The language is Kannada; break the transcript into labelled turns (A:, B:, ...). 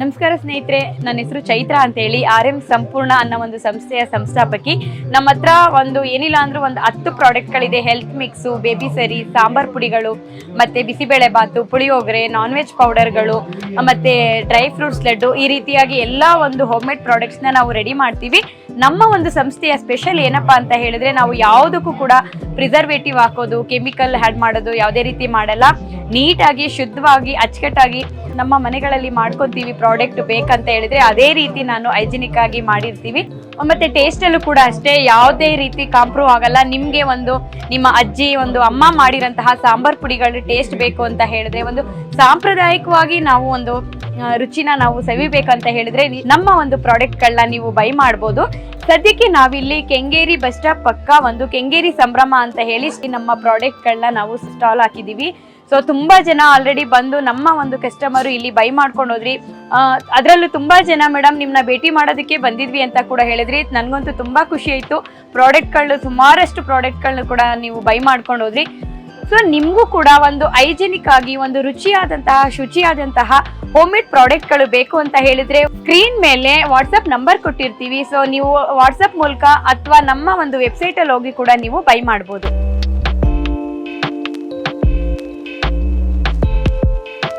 A: ನಮಸ್ಕಾರ ಸ್ನೇಹಿತರೆ, ನನ್ನ ಹೆಸರು ಚೈತ್ರ ಅಂತ ಹೇಳಿ RM ಸಂಪೂರ್ಣ ಅನ್ನೋ ಒಂದು ಸಂಸ್ಥೆಯ ಸಂಸ್ಥಾಪಕಿ. ನಮ್ಮ ಹತ್ರ ಏನಿಲ್ಲ ಅಂದ್ರೂ 10 ಪ್ರಾಡಕ್ಟ್ಗಳಿದೆ. ಹೆಲ್ತ್ ಮಿಕ್ಸು, ಬೇಬಿ ಸರಿ, ಸಾಂಬಾರ್ ಪುಡಿಗಳು, ಮತ್ತೆ ಬಿಸಿಬೇಳೆ ಬಾತು, ಪುಳಿಯೋಗರೆ, ನಾನ್ ವೆಜ್ ಪೌಡರ್ಗಳು, ಮತ್ತೆ ಡ್ರೈ ಫ್ರೂಟ್ಸ್ ಲಡ್ಡು, ಈ ರೀತಿಯಾಗಿ ಎಲ್ಲ ಹೋಮ್ ಮೇಡ್ ಪ್ರಾಡಕ್ಟ್ಸ್ನ ನಾವು ರೆಡಿ ಮಾಡ್ತೀವಿ. ನಮ್ಮ ಸಂಸ್ಥೆಯ ಸ್ಪೆಷಲ್ ಏನಪ್ಪಾ ಅಂತ ಹೇಳಿದ್ರೆ, ನಾವು ಯಾವುದಕ್ಕೂ ಕೂಡ ಪ್ರಿಸರ್ವೇಟಿವ್ ಹಾಕೋದು, ಕೆಮಿಕಲ್ ಆ್ಯಡ್ ಮಾಡೋದು ಯಾವುದೇ ರೀತಿ ಮಾಡಲ್ಲ. ನೀಟಾಗಿ ಶುದ್ಧವಾಗಿ ಅಚ್ಚುಕಟ್ಟಾಗಿ ನಮ್ಮ ಮನೆಗಳಲ್ಲಿ ಮಾಡ್ಕೊತೀವಿ. ಪ್ರಾಡಕ್ಟ್ ಬೇಕಂತ ಹೇಳಿದ್ರೆ ಅದೇ ರೀತಿ ನಾನು ಹೈಜಿನಿಕ್ ಆಗಿ ಮಾಡಿರ್ತೀವಿ. ಮತ್ತೆ ಟೇಸ್ಟಲ್ಲೂ ಕೂಡ ಅಷ್ಟೇ, ಯಾವುದೇ ರೀತಿ ಕಾಂಪ್ರೂವ್ ಆಗಲ್ಲ. ನಿಮಗೆ ನಿಮ್ಮ ಅಜ್ಜಿ ಅಮ್ಮ ಮಾಡಿರಂತಹ ಸಾಂಬಾರ್ ಪುಡಿಗಳು ಟೇಸ್ಟ್ ಬೇಕು ಅಂತ ಹೇಳಿದ್ರೆ, ಸಾಂಪ್ರದಾಯಿಕವಾಗಿ ನಾವು ರುಚಿನ ನಾವು ಸವಿಬೇಕಂತ ಹೇಳಿದ್ರೆ ನಮ್ಮ ಪ್ರಾಡಕ್ಟ್ಗಳನ್ನ ನೀವು ಬೈ ಮಾಡ್ಬೋದು. ಸದ್ಯಕ್ಕೆ ನಾವಿಲ್ಲಿ ಕೆಂಗೇರಿ ಬಸ್ ಸ್ಟಾಪ್ ಪಕ್ಕ ಕೆಂಗೇರಿ ಸಂಭ್ರಮ ಅಂತ ಹೇಳಿ ನಮ್ಮ ಪ್ರಾಡಕ್ಟ್ಗಳನ್ನ ನಾವು ಸ್ಟಾಲ್ ಹಾಕಿದೀವಿ. ಸೊ ತುಂಬಾ ಜನ ಆಲ್ರೆಡಿ ಬಂದು ನಮ್ಮ ಕಸ್ಟಮರು ಇಲ್ಲಿ ಬೈ ಮಾಡ್ಕೊಂಡು ಹೋದ್ರಿ. ಅದರಲ್ಲೂ ತುಂಬಾ ಜನ ಮೇಡಮ್ ನಿಮ್ಮನ್ನ ಭೇಟಿ ಮಾಡೋದಕ್ಕೆ ಬಂದಿದ್ವಿ ಅಂತ ಕೂಡ ಹೇಳಿದ್ರಿ. ನನಗಂತೂ ತುಂಬಾ ಖುಷಿ ಆಯ್ತು. ಪ್ರಾಡಕ್ಟ್ಗಳು ಸುಮಾರಷ್ಟು ಪ್ರಾಡಕ್ಟ್ಗಳನ್ನ ಕೂಡ ನೀವು ಬೈ ಮಾಡ್ಕೊಂಡು ಹೋದ್ರಿ. ಸೊ ನಿಮಗೂ ಕೂಡ ಹೈಜಿನಿಕ್ ಆಗಿ ರುಚಿಯಾದಂತಹ ಶುಚಿಯಾದಂತಹ ಹೋಮ್ ಮೇಡ್ ಪ್ರಾಡಕ್ಟ್ಗಳು ಬೇಕು ಅಂತ ಹೇಳಿದ್ರೆ ಸ್ಕ್ರೀನ್ ಮೇಲೆ ವಾಟ್ಸಪ್ ನಂಬರ್ ಕೊಟ್ಟಿರ್ತೀವಿ. ಸೊ ನೀವು ವಾಟ್ಸಪ್ ಮೂಲಕ ಅಥವಾ ನಮ್ಮ ವೆಬ್ಸೈಟ್ ಅಲ್ಲಿ ಹೋಗಿ ಕೂಡ ನೀವು ಬೈ ಮಾಡ್ಬೋದು.